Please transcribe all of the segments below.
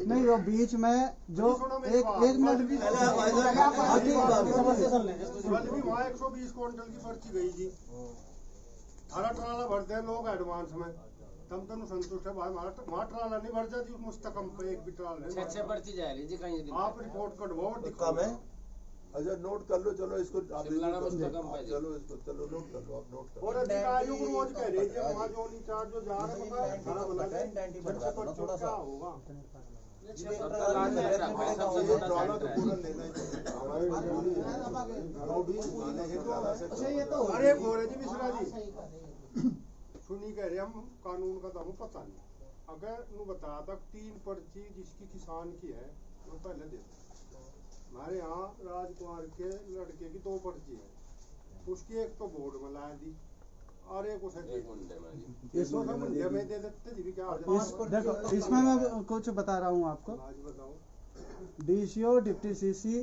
नहीं, वो बीच में जो एक मिनट भी वहाँ 120 क्विंटल की पर्ची गई जी। 18 ट्राला भरते हैं लोग एडवांस में, तम तनु संतुष्ट है भाई। वहाँ ट्राला नहीं भर जाती मुस्तकम पे, एक भी ट्राला नहीं। 6 पर्ची जाएगी जी कहीं। आप रिपोर्ट कटवाओ दिक्कत है। अच्छा नोट कर लो, चलो इसको आप चलो इसको चलो नोट कर लो, आप नोट कर लो। और अधिकारियों को रोज कह रहे हैं वहाँ जो इंचार्ज जो जा रहे हैं थोड़ा सा होगा। अरे गोरे जी मिश्रा जी सुनी कह रहे हम कानून का तो पता नहीं। अगर नु बता तक 3 पर्ची जिसकी किसान की है वो पहले दे। हमारे यहाँ राजकुमार के लड़के की 2 पर्ची है, उसकी एक तो बोर्ड में ला दी और एक उसे मुंडे में दे देते जी। क्या देखो इसमें मैं कुछ बता रहा हूँ आपको। आज बताओ। डीसीओ डिप्टी सीसी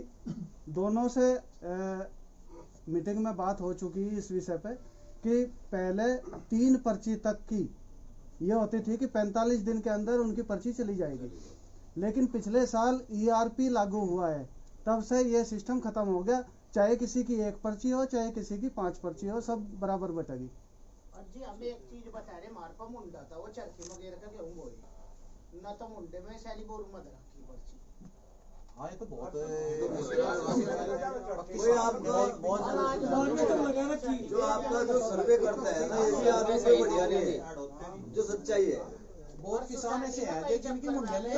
दोनों से मीटिंग में बात हो चुकी है इस विषय पे कि पहले 3 पर्ची तक की ये होती थी कि 45 दिन के अंदर उनकी पर्ची चली जाएगी, लेकिन पिछले साल ईआरपी लागू हुआ है, तब से ये सिस्टम खत्म हो गया। चाहे किसी की 1 पर्ची हो, चाहे किसी की 5 पर्ची हो, सब बराबर बटेगी। जी हमें एक चीज बता रहे, मारपा मुंडा था वो चरखी वगैरह का गेहूं बोई न तो मुंडे में सैली बोरू मत रखी पर्ची। हाँ ये तो बहुत जो आपका जो सर्वे करता है ना, ये आदमी से बढ़िया नहीं है, जो सच्चाई है। बहुत किसान ऐसे हैं जिनकी मुंडे में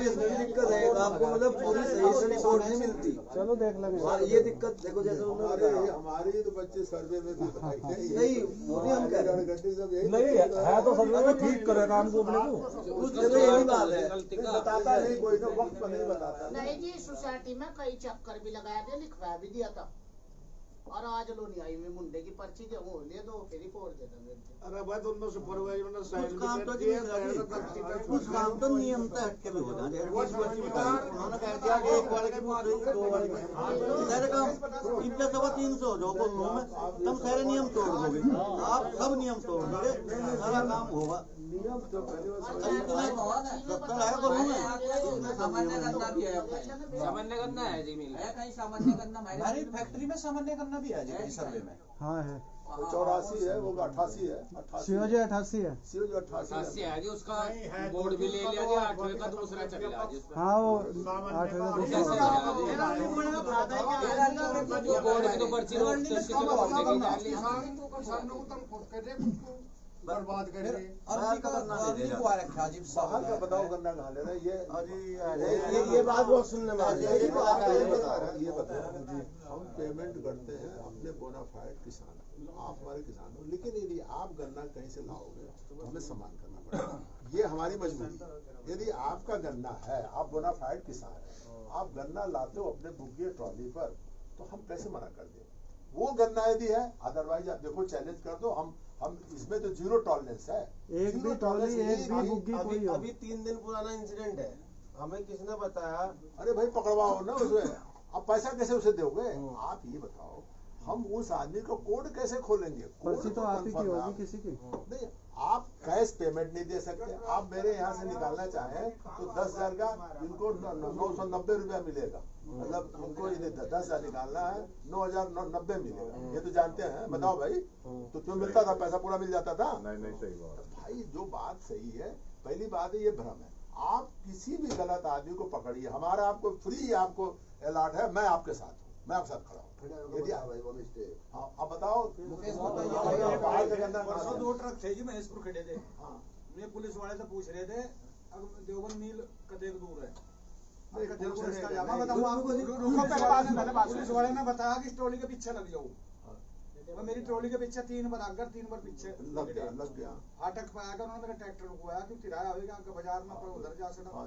इसमें भी दिक्कत है, आपको मतलब पूरी सही से रिपोर्ट नहीं मिलती। चलो देख लेंगे। और ये दिक्कत देखो, जैसे हमारे तो बच्चे सर्वे में भी नहीं, वो नहीं हम कह रहे नहीं है तो सर्वे में ठीक करे काम को अपने को। उससे तो यही बात है, बताता नहीं कोई ना, वक्त पर नहीं बताता। नहीं जी, सोसाइटी में कई चक्कर भी लगाया थे, लिखवा भी दिया था, और आज लो नहीं आई में मुंडे की पर्ची दे वो ले दो फिर रिपोर्ट दे देंगे। अरे भाई दोनों सुपरवाइजर ने साइन काम तो कुछ काम तो नियम तय हट के भी हो जाए। उन्होंने कह दिया कि 1 वाले की पूछ रही, 2 वाले की सारे काम 300 जो बोल रहा हूँ मैं, तुम सारे नियम तोड़ दोगे, आप सब नियम तोड़ दोगे, सारा काम होगा। नियम तो सामान्य करना भी है, सामान्य करना है जी, मिल है कहीं सामान्य करना हमारी फैक्ट्री में सामान्य करना भी है जी सर्वे में। हाँ है, 84 है, वो 88 है, सीओजी 88 है, सीओजी 88 है जी। उसका बोर्ड भी ले लिया जी, 8वें का दूसरा चलेगा जी। हाँ वो 8वें का बोर्ड की तो पर्ची बर्बाद कर रहे। बाहर का बताओ गन्ना कहाँ ले रहे ये बात बहुत सुनने में ये बताओ। हम पेमेंट करते हैं अपने बोनाफाइड किसान, आप हमारे किसान हो, लेकिन यदि आप गन्ना कहीं से लाओगे तो हमें सम्मान करना पड़ेगा, ये हमारी मजबूरी। यदि आपका गन्ना है, आप बोनाफाइड किसान है, आप गन्ना लाते हो अपने बुग्गे ट्रॉली पर, तो हम कैसे मना कर दें? वो गन्ना यदि है, अदरवाइज आप देखो चैलेंज कर दो, हम इसमें तो 0 टॉलरेंस है। एक भी ट्रॉली, एक भी बुग्गी कोई हो। अभी 3 दिन पुराना इंसिडेंट है, हमें किसने बताया, अरे भाई पकड़वाओ ना उसमें, अब पैसा कैसे उसे दोगे? आप ये बताओ, हम उस आदमी को कोड कैसे खोलेंगे? पर्ची तो आप ही की होगी, किसी की नहीं। आप कैश पेमेंट नहीं दे सकते। आप मेरे यहाँ से निकालना चाहें तो 10,000 का इनको 990 रुपया मिलेगा, मतलब उनको 10,000 निकालना है, 9,090 मिलेगा, ये तो जानते हैं। बताओ भाई, तो क्यों मिलता था? पैसा पूरा मिल जाता था। नहीं सही बात भाई, जो बात सही है, पहली बात है ये भ्रम है। आप किसी भी गलत आदमी को पकड़िए, हमारा आपको फ्री आपको अलर्ट है, मैं आपके साथ हूँ, मैं आपके साथ खड़ा हूँ। यदि आप बताओ, 2 ट्रक थे जी महेशपुर खड़े थे। मैं पुलिस वाले से पूछ रहे थे अब देवबंद मिल कतेक दूर है, पुलिस वाले ने बताया कि ट्रॉली के पीछे लग जाओ। मैं मेरी ट्रॉली के पीछे 3 बार आकर 3 बार पीछे लग गया। फाटक पे आकर उन्होंने मेरे ट्रैक्टर रुकवाया कि किराया होगा बाजार में, उधर जा सकता।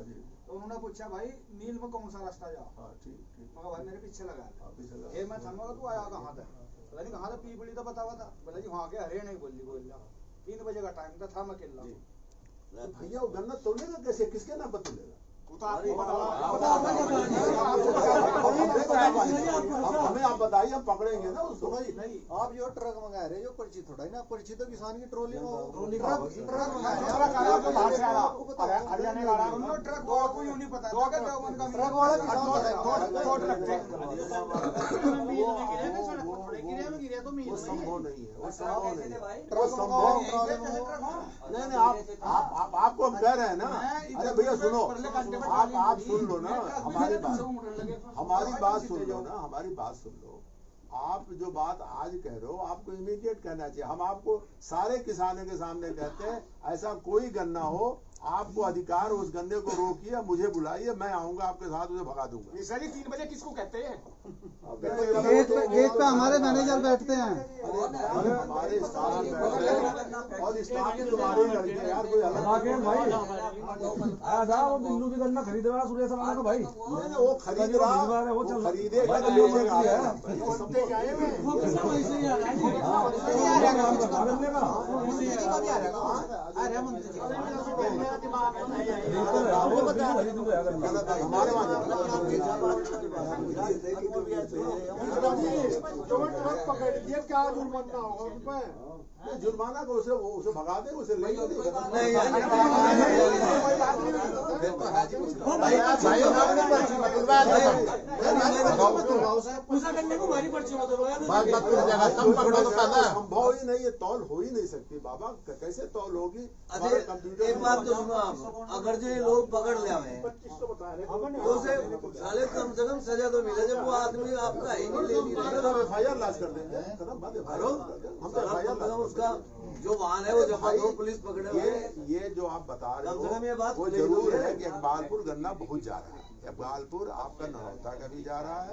तो उन्होंने पूछा भाई मील में कौन सा रास्ता जा? मगर भाई मेरे पीछे लगा ये मैं था, तू आया कहाँ था? बोला नहीं कहाँ था, पीपली तो बतावा था। बोला जी वहाँ के हरे नहीं बोल 3 बजे का टाइम था मैं किला। भैया वो गन्ना तोलेगा कैसे, किसके नाम पर तोलेगा? हमें आप बताइए, हम पकड़ेंगे ना उसको। नहीं आप जो ट्रक मंगा रहे जो पर्ची थोड़ा ही ना, पर्ची तो किसान की ट्रॉली में ट्रक वाला को यूं नहीं पता ट्रक वाला वो संभव नहीं है, वो संभव नहीं है, वो संभव नहीं। आपको हम कह रहे हैं ना, अरे भैया सुनो, आप सुन लो ना हमारी बात सुन लो ना, हमारी बात सुन लो। आप जो बात आज कह रहे हो आपको इमीडिएट कहना चाहिए। हम आपको सारे किसानों के सामने कहते हैं ऐसा कोई गन्ना हो, आपको अधिकार उस गन्ने को रोकिए, मुझे बुलाइए, मैं आऊंगा आपके साथ, उसे भगा दूंगा। सर 3 बजे किसको कहते हैं? गेट पे हमारे मैनेजर बैठते हैं, हमारे स्टाफ और स्टाफ के तुम्हारे लड़के यार कोई अलग भाई आजा वो बिल्लू की गन्ना खरीद रहा सुरेश राणा का भाई, वो खरीद रहा है, वो खरीदेगा तो बेचेगा। हमारे पकड़ दिया क्या जुर्माना होगा उन पे? जुर्माना को उसे भगा दे, उसे ले संभव ही नहीं है, तौल हो ही नहीं सकती बाबा, कैसे तौल होगी? एक बात तो सुनो आप, अगर जो ये लोग पकड़ ले हमें तो उसे साले कम से कम सजा तो मिले, जब वो आदमी आपका ही नहीं ले नहीं रहेगा। FIR लाश कर देंगे, हम तो FIR उसका जो वाहन है वो जब पुलिस पकड़े ये जो आप बता रहे कम से कम ये हो बात वो जरूर है कि इकबालपुर गन्ना बहुत जा रहा है। इकबालपुर आपका नौता का भी जा रहा है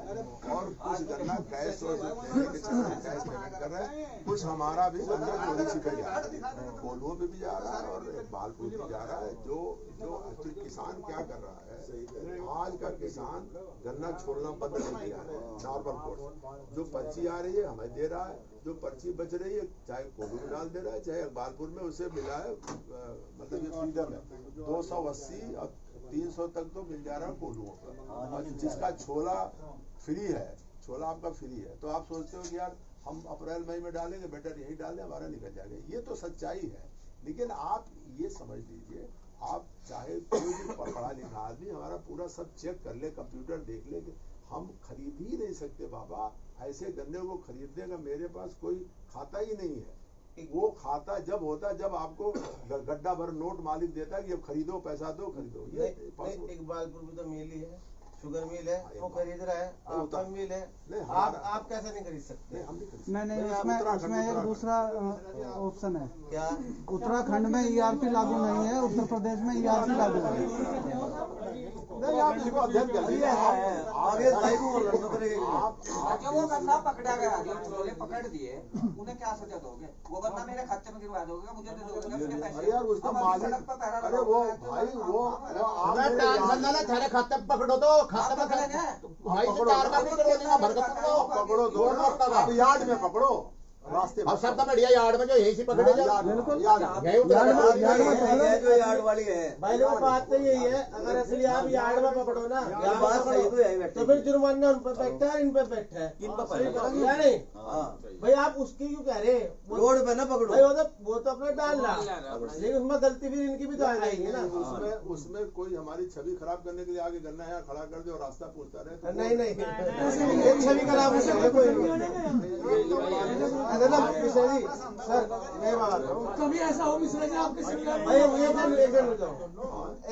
और कुछ गन्ना कैश और कैश पेमेंट कर रहा है, कुछ हमारा भी गन्ना चोरी छिपे जा रहा है, कोल्हुओं पे भी जा रहा है और इकबालपुर भी जा रहा है। जो एक्चुअली किसान क्या कर रहा है, आज का किसान गन्ना छोड़ना बंद कर दिया है। नॉर्मल कोर्स जो पर्ची आ रही है हमें दे रहा है, जो पर्ची बच रही है चाहे कोल्हू में डाल दे रहा है चाहे इकबालपुर में, उसे मिला है मतलब ये फ्रीडम है। 280 और 300 तक तो मिल जा रहा है कोल्हुओं पर, और जिसका छोला फ्री है, छोला आपका फ्री है, तो आप सोचते हो कि यार हम अप्रैल मई में डालेंगे, बेटर यही डालें, हमारा निकल जाएगा। ये तो सच्चाई है, लेकिन आप ये समझ लीजिए, आप चाहे कोई भी पढ़ा लिखा आदमी हमारा पूरा सब चेक कर ले, कंप्यूटर देख ले, हम खरीद ही नहीं सकते बाबा। ऐसे गन्ने को खरीदने का मेरे पास कोई खाता ही नहीं है। वो खाता जब होता है जब आपको गड्ढा भर नोट मालिक देता है कि अब खरीदो, पैसा दो, खरीदो। ये इकबालपुर में तो मिल ही है, शुगर मिल है, वो खरीद रहा है, आपका मिल है, आप कैसे नहीं खरीद सकते? नहीं उसमें एक दूसरा ऑप्शन है। क्या? उत्तराखंड में ERP लागू नहीं है, उत्तर प्रदेश में ERP लागू है। नहीं आप इसको अध्ययन कर लीजिए। वो गन्ना पकड़ा गया, जो ट्रोले पकड़ दिए उन्हें क्या सजा दोगे? वो गन्ना मेरे खाते में गिरवा दोगे, मुझे दे दोगे उसके पैसे? अरे यार उसका मालिक, अरे वो भाई वो तेरे खाते में पकड़ो तो खाते में भाई पकड़ो दो, आप यार्ड में पकड़ो, रास्ते में सब तो बढ़िया यार्ड में जो यही से पकड़े जाओ, जो यार्ड वाली है भाई वो बात तो यही है। अगर असली आप यार्ड में पकड़ो ना, ये बात सही तो है, तो फिर जुर्माना उन पर बैठा है, इन पर बैठा है, इन पर नहीं भाई आप उसकी क्यों कह रहे? रोड पे ना पकड़ो भाई वो तो अपना डाल रहा, लेकिन उसमें गलती फिर इनकी भी तो आ जाएगी ना। उसमें कोई हमारी छवि खराब करने के लिए आगे गन्ना यहाँ खड़ा कर दे और रास्ता पूछता रहे, नहीं छवि खराब हो सकती है कोई सर। मैं बात कभी ऐसा हो मिश्रा जी आपके संज्ञान में, भाई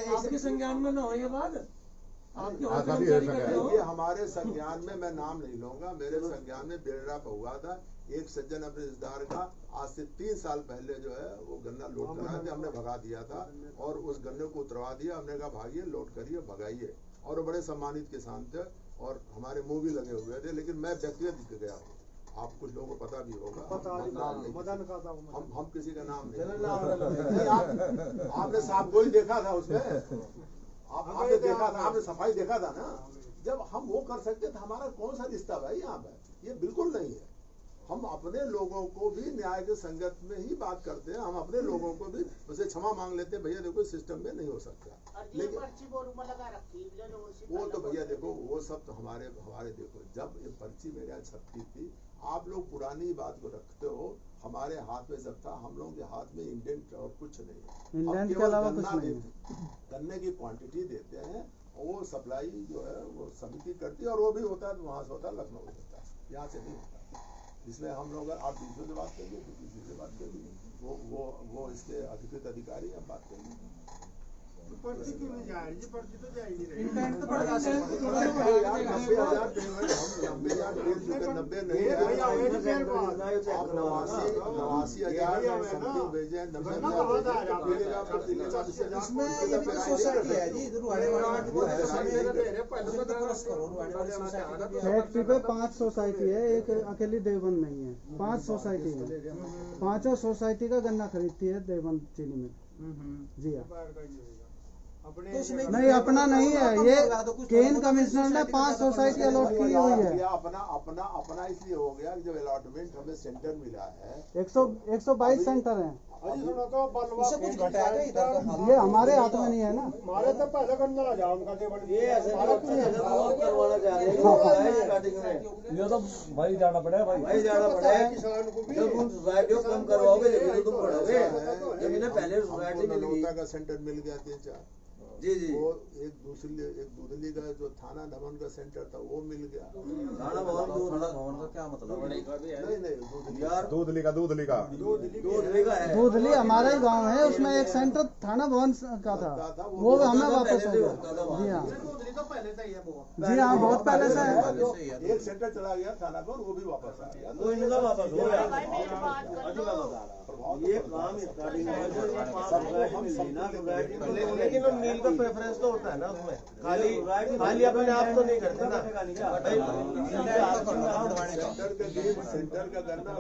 आपके संज्ञान में ना हो ये बात? ये हमारे संज्ञान में, मैं नाम नहीं लूंगा, मेरे संज्ञान में बेड़ा हुआ था एक सज्जन अपने रिश्तेदार का, आज से 3 साल पहले जो है वो गन्ना लोड करा थे, हमने भगा दिया था और उस गन्ने को उतरवा दिया, हमने कहा भागिए, लोड करिए, भगाइए, और वो बड़े सम्मानित किसान थे और हमारे मुंह भी लगे हुए थे, लेकिन मैं व्यक्तिगत गया हूँ, आप कुछ लोगों को पता भी होगा, हम किसी का नाम नहीं, आपने साहब को ही देखा था उसमें, आपने देखा था, आपने सफाई देखा था ना। जब हम वो कर सकते थे, हमारा कौन सा रिश्ता भाई यहाँ पे? ये बिल्कुल नहीं है। हम अपने लोगों को भी न्याय के संगत में ही बात करते हैं। हम अपने लोगों को भी उसे क्षमा मांग लेते हैं, भैया देखो सिस्टम में नहीं हो सकता। लेकिन वो तो भैया देखो वो सब तो हमारे देखो, जब ये पर्ची मेरे यहाँ छपती थी, आप लोग पुरानी बात को रखते हो, हमारे हाथ में जब था, हम लोगों के हाथ में इंडेंट और कुछ नहीं है, इंडेंट के अलावा कुछ नहीं। गन्ने की क्वांटिटी देते हैं, वो सप्लाई जो है वो समिति करती है, और वो भी होता है वहां से होता है, लखनऊ से होता है, यहाँ से नहीं होता। इसलिए हम लोग, आप दूसरों से बात करिए तो किसी से बात करिए, वो इसके अधिकृत अधिकारी हैं, बात करिए। पर्ची क्यों नहीं जा रही? पर्ची तो जा ही नहीं रही। इंटेंट तो बड़ा से 90,000 पेमेंट हम 90,000 भेज चुके, 90 नहीं है, आप 89,000 समथिंग भेजे, 90,000 मिलेगा प्रति फैक्ट्री पे 5 सोसाइटी है, एक अकेली देवबंद नहीं है, 5 सोसाइटी है, 5 सोसाइटी का गन्ना खरीदती है देवबंद चीनी में। जी हाँ, नहीं अपना नहीं है, ये केन कमिश्नर ने 5 सोसाइटी अलॉट की हुई है। अपना इसलिए हो गया कि जब अलॉटमेंट हमें सेंटर मिला है, 122 सेंटर हैं, अजी सुनो तो बलवा कुछ घटाया गया इधर का, ये हमारे हाथ में नहीं है ना। हमारे तो पहले करना आ जाओ उनका देवन ये ऐसे करवाना चाह रहे हैं स्टार्टिंग में। ये तो भाई जाना पड़ेगा, भाई जाना पड़ेगा। किसान को भी जब तुम सोसाइटी को कम करवाओगे जब तुम बढ़ोगे। जब इन्हें पहले सोसाइटी मिल गई का सेंटर मिल गया 3-4, जी जी, वो एक दूसरी का जो थाना धमन का सेंटर था वो मिल गया। थाना भवन का क्या मतलब? नहीं यार दूधली का दूधली का है, दूधली हमारा ही गांव है, उसमें एक सेंटर थाना भवन का था, वो हमें वापस हो गया। जी हाँ, जी हाँ, बहुत पहले से है। एक सेंटर चला गया थाना भवन, वो भी वापस आ गया, वो इनका वापस हो गया। ये काम स्टार्टिंग में लेकिन मील का प्रेफरेंस तो होता है ना उसमें, खाली अपने आप तो नहीं करते ना। सेंटर का करना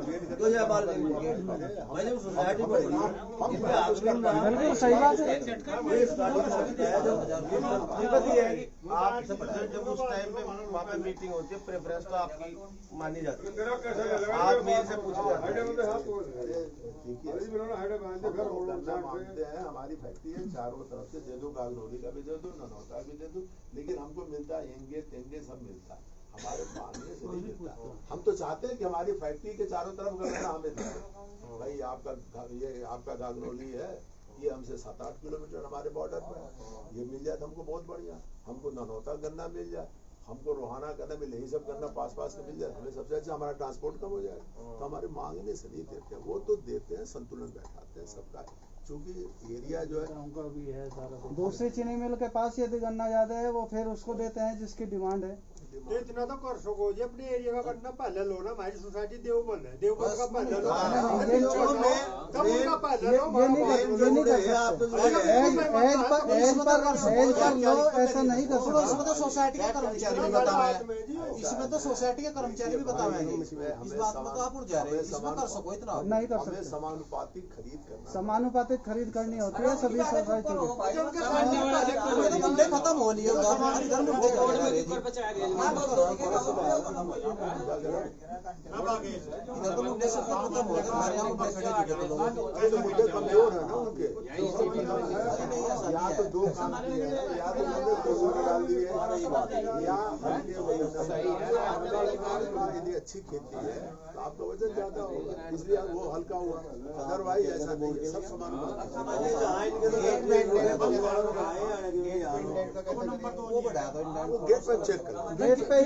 मैंने सोसाइटी बिल्कुल सही बात है। आप जब उस टाइम पे वहाँ पे मीटिंग होती है, प्रेफरेंस तो आपकी मानी जाती है, आप मेल से पूछ मानते हैं, हमारी फैक्ट्री है, चारों तरफ से दे दो, गागरोली का भी दे दो, ननौता भी दे दो, लेकिन हमको मिलता है एंगे तेंगे सब मिलता है, हमारे मांगने से नहीं मिलता। हम तो चाहते हैं कि हमारी फैक्ट्री के चारों तरफ गन्ना हमें दे। भाई आपका गागरोली है, ये हमसे 7-8 किलोमीटर हमारे बॉर्डर पर है, ये मिल जाए तो हमको बहुत बढ़िया। हमको ननौता गन्ना मिल जाए, हमको रोहाना गन्ना मिले, यही सब गन्ना पास में मिल जाए, हमें सबसे अच्छा हमारा ट्रांसपोर्ट कम हो जाए। तो हमारे मांगने से नहीं देते, वो तो देते हैं, संतुलन बैठाते हैं सबका, क्योंकि एरिया जो है उनका भी है सारा। दूसरी चीनी मिल के पास यदि गन्ना ज्यादा है, वो फिर उसको देते हैं जिसकी डिमांड है। इतना तो कर सको जी, अपने एरिया का गन्ना पहले लो ना। हमारी सोसाइटी देवबंद है, देवबंद का पहले लो, तब उनका पहले लो। ये नहीं कर सकते, एज पर लो, ऐसा नहीं कर सकते। इसमें तो सोसाइटी के कर्मचारी भी बताया है, इसमें तो सोसाइटी के कर्मचारी भी बताया है, इस बात में तो आप उड़ जा रहे हैं, इसमें कर सको इतना नहीं कर सकते। समानुपातिक खरीद करना, समानुपातिक खरीद करनी होती है सभी सोसाइटी में। खत्म हो लिया इधर तो मुद्दे से खत्म हो गया, हमारे यहाँ खड़े जुड़े लोग मुद्दे कमजोर है ना उनके, या तो 2 काम किए हैं, या तो मुद्दे 200 डाल दिए, या यदि अच्छी खेती है तो आपका वजन ज्यादा होगा, इसलिए वो हल्का हुआ। अदरवाइज ऐसा नहीं है, सब समान वो बढ़ाया तो गेट पर चेक कर, गेट पे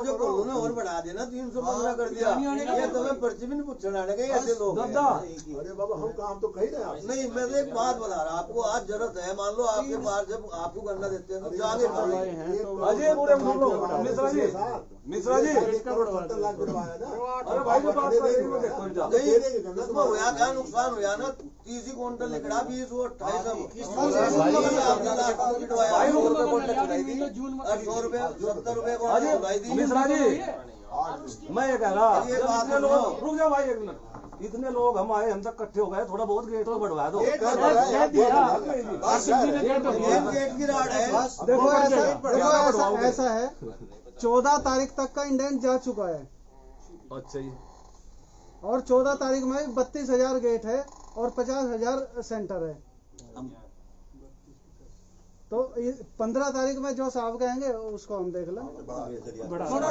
जो करो ना और बढ़ा देना, 315 कर दिया, ये तुम्हें पर्ची भी नहीं पूछना ऐसे लोग। अरे बाबा हम काम तो कही रहे हैं। नहीं, मैं तो एक बात बता रहा, आपको आज जरूरत है, मान लो आपके पास जब आपको गन्ना देते हैं तो जागे अजय पूरे मिश्रा जी अरे भाई जो बात कर रही हो उसमें हुआ क्या नुकसान हुआ ना, 30 क्विंटल निकला, 20 वो 28 800 रुपए 70 रुपए को मिश्रा जी, मैं ये कह रहा, रुक जाओ भाई एक मिनट, इतने लोग हम आए, हम तक इकट्ठे हो गए, थोड़ा बहुत गेट तो बढ़वा दो। गेट की राड है। देखो ऐसा है, 14 तारीख तक का इंडेंट जा चुका है। अच्छा जी। और 14 तारीख में 32,000 गेट है और 50,000 सेंटर है। तो 15 तारीख में जो साहब कहेंगे उसको हम देख लें। 15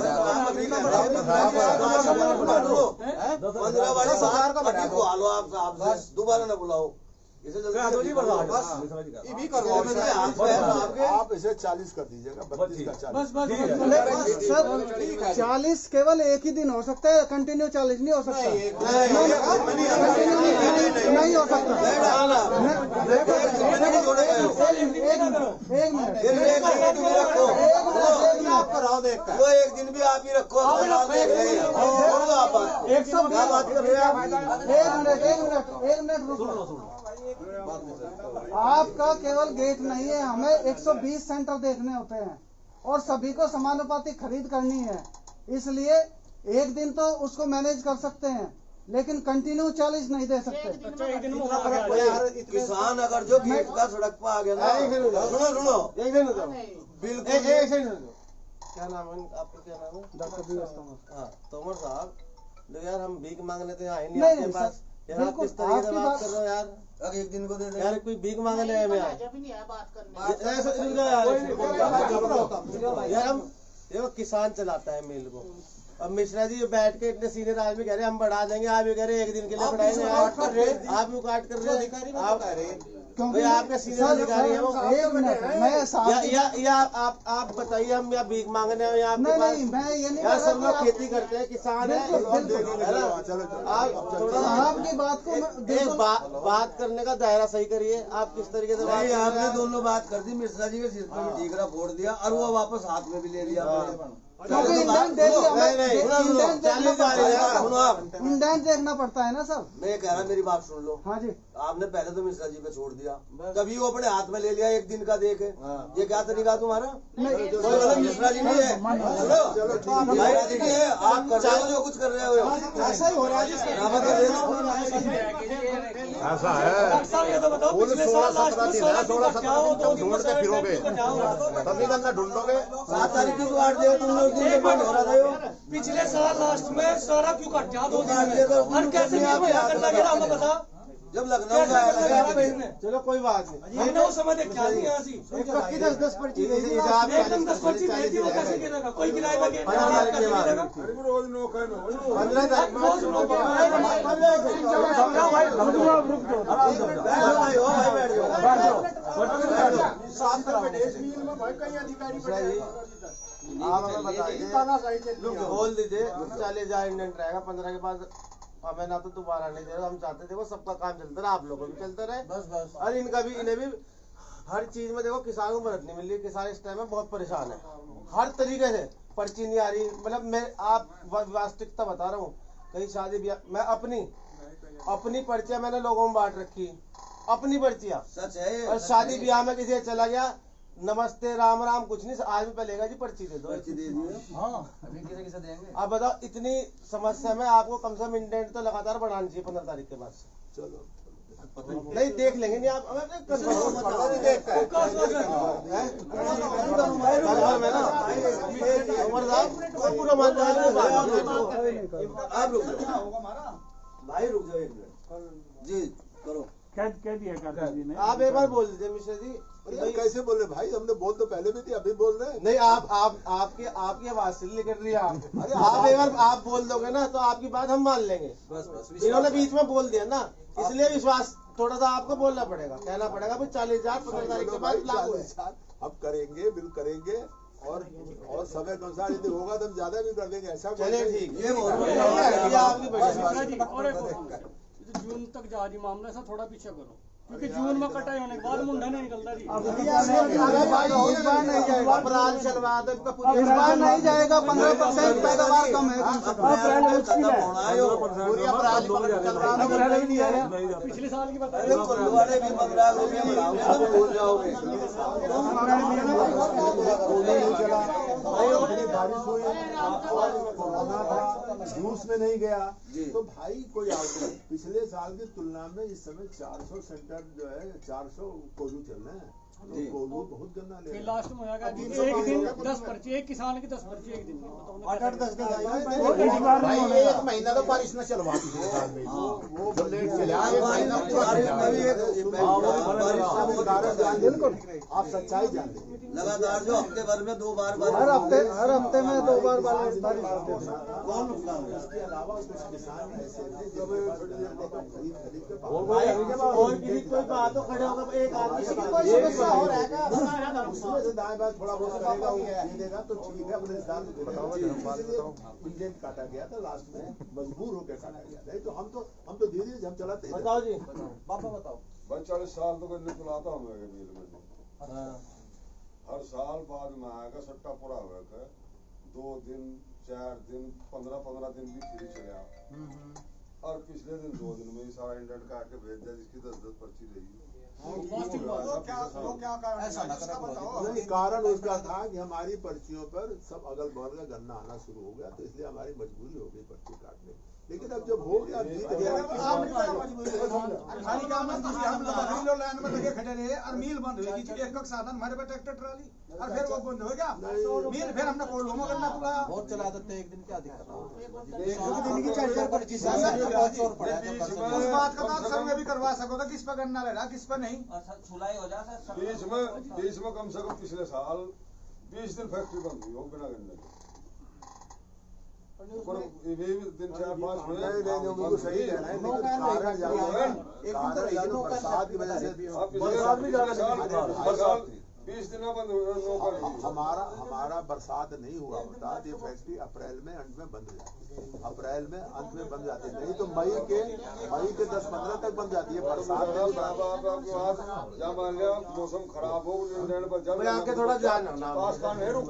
वाली बात अभी को आलो आप दोबारा न बुलाओ इसे जल्दी आप इसे 40 कर दीजिएगा, 32 का 40। सर 40 केवल एक ही दिन हो सकता है, कंटिन्यू 40 नहीं हो सकता। नहीं हो सकता। एक मिनट आप कराओ, देख वो एक दिन भी आप ही रखो। 1 मिनट रुको। आपका केवल गेट नहीं है, हमें 120 सेंटर देखने होते हैं और सभी को समानुपाती खरीद करनी है। इसलिए एक दिन तो उसको मैनेज कर सकते हैं, लेकिन कंटिन्यू 40 नहीं दे सकते। किसान अगर जो गेट का सड़क पर आ गया ना, सुनो बिल्कुल। क्या नाम है आपका? क्या नाम है? डॉक्टर तोमर। हाँ तोमर साहब, यार हम भीख मांगने तो आए नहीं नहीं, आपके पास। यार आप किस तरीके से बात कर रहे हो यार? अगर एक दिन को दे दे यार, कोई भीख मांगने आए मैं यार। हम देखो किसान चलाता है मिल को। अब मिश्रा जी बैठ के इतने सीनियर आदमी कह रहे हम बढ़ा देंगे, आप ये कह रहे एक दिन के लिए बढ़ाएंगे। आप क्यों काट कर रहे हो? आप क्योंकि आपके सीनियर अधिकारी है वो। एक मिनट या आप बताइए, हम या भीख मांगने हैं या आपके पास? नहीं, मैं ये नहीं यार सब लोग खेती करते हैं, किसान है। आप थोड़ा आपकी बात को एक बात करने का दायरा सही करिए। आप किस तरीके से बात? आपने दोनों बात कर दी, मिश्रा जी के सिर पे भी ठीकरा फोड़ दिया और वो वापस हाथ में भी ले लिया। इंडेंट देखना पड़ता है ना सर। मैं कह रहा मेरी बात सुन लो। हाँ जी। आपने पहले तो मिश्रा जी पे छोड़ दिया, तभी वो अपने हाथ में ले लिया एक दिन का देके। ये क्या तरीका तुम्हारा? मिश्रा जी नहीं है, आप चाहे जो कुछ कर रहे हो ऐसा ही हो रहा है। ऐसा है। 16-17 फिरोगे तभी गंदा ढूंढोगे। 7 तारीख को काट दिया तुम लोग। पिछले साल लास्ट में सारा क्यों कट गया? 2 दिन में और कैसे करना गया हमें बता। जब लखनऊ का चलो कोई बात नहीं, हमने वो समय देख क्या नहीं यहाँ सी 10 पर्ची गई थी। एकदम 10 पर्ची भेज दी, वो कैसे गिरेगा? कोई किराए का गेट 15 तारीख के बाद। 15 तारीख आप हमें बताइए, बोल दीजिए 40,000 इंडेंट रहेगा 15 के बाद। हमें ना तो दोबारा नहीं दे रहे, हम चाहते देखो सबका काम चलता रहे, आप लोगों को भी चलता रहे। बस और इनका भी, इन्हें भी हर चीज में देखो किसानों को मदद नहीं मिल रही। किसान इस टाइम में बहुत परेशान है, हर तरीके से पर्ची नहीं आ रही। मतलब मैं आप वास्तविकता बता रहा हूँ, कहीं शादी ब्याह मैं अपनी पर्चियां मैंने लोगों में बांट रखी, अपनी पर्चियां सच है। और शादी ब्याह में किसी चला गया, नमस्ते राम राम कुछ नहीं, आज में पहलेगा जी पर्ची दे दो। पर्ची दे दिए। हाँ किसे देंगे? अब बताओ, इतनी समस्या में आपको कम से कम इंडेंट तो लगातार बढ़ानी चाहिए 15 तारीख के बाद। चलो नहीं देख लेंगे, नहीं आप भाई रुक जाओ 1 मिनट जी, करो कह दिया जी ने। आप एक बार बोल दीजिए मिश्रा जी। कैसे बोल रहे भाई? हमने बोल तो पहले भी थी, अभी बोल रहे हैं। नहीं आपकी आवाज से निकल रही है। आप एक बार आप बोल दोगे ना तो आपकी बात हम मान लेंगे। बस इन्होंने बीच में बोल दिया ना, इसलिए विश्वास थोड़ा सा आपको बोलना पड़ेगा, कहना पड़ेगा भाई 40,000 15 तारीख के बाद लागू है। हम करेंगे, बिल करेंगे और समय के अनुसार यदि होगा तो हम ज्यादा भी कर देंगे। ऐसा चलिए ठीक, ये जून तक जहाजी मामला ऐसा थोड़ा पीछे करो, क्योंकि जून में कटाई होने के बाद मुंडा नहीं निकलता जी। अप्रैल चलवा दो, इस बार नहीं जाएगा। 15% पैदावार कम है। पिछले साल की बता भूल जाओगे। बारिश हुई, कोरोना था, जूस में नहीं गया तो भाई कोई आउटलेट पिछले साल की तुलना में इस समय 400 सेंटर जो है 400 कोल्हू चल रहे हैं। तो कोल्हू बहुत गंदा ले लास्ट में होगा कि एक दिन 10 पर्ची, एक किसान की 10 पर्ची एक दिन में। 8-10 दिन भाई एक महीना तो बारिश न चलवा वो लेट चला आप सच्चाई जानते हैं। लगातार जो हफ्ते भर में 2 बार हर हफ्ते में 2 बार बारिश कौन नुकसान हुआ? इसके अलावा कुछ किसान ऐसे थे जो खरीद के और किसी कोई बात तो खड़े होगा एक आदमी उसमें से दाएं बाएं थोड़ा बहुत करेगा वो दे देगा तो ठीक है। अपने हिसाब से इंडेंट काटा गया था लास्ट में, मजबूर होकर काटा गया था। तो हम तो धीरे धीरे हम चलाते हैं। बताओ जी, पापा बताओ। भाई 40 साल तो गन्ने चलाता हूँ मैं मिल में। हर साल बाद में आएगा सट्टा पूरा होगा 2 दिन 4 दिन 15 दिन भी फ्री चला। और पिछले दिन 2 दिन में ही सारा इंडेंट काट के भेज दिया जिसकी 10 पर्ची रही। कारण उसका था कि हमारी पर्चियों पर सब अगल बगल का गन्ना आना शुरू हो गया, तो इसलिए हमारी मजबूरी हो गई पर्ची काटने। लेकिन अब जब हो गया जीत गया लाइन में लगे खड़े रहे और मिल बंद हुई एक साधन हमारे पे ट्रैक्टर ट्राली और फिर वो बंद हो गया मिल। फिर हमने कोल्हू में गन्ना तुला बहुत चला देते एक दिन क्या दिक्कत है? एक दिन की 4 पर्ची उस बात का बात सर में भी करवा सकोगे किस पर गन्ना ले रहा किस पर नहीं। बीच में कम से कम पिछले साल 20 दिन फैक्ट्री बंद हुई हो बिना गन्ने के। दिन 4-5 बिल्कुल सही कह रहे हैं। बरसात की वजह से 20 दिन बंद हमारा बरसात नहीं हुआ होता तो ये फैक्ट्री अप्रैल में अंत में बंद हो जाती है। अप्रैल में अंत में बंद जाती है, नहीं तो मई के 10-15 तक बंद जाती है। बरसात जब मान लिया मौसम खराब हो आके थोड़ा ध्यान रखना।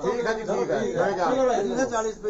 ठीक है जी, ठीक है। 40 पे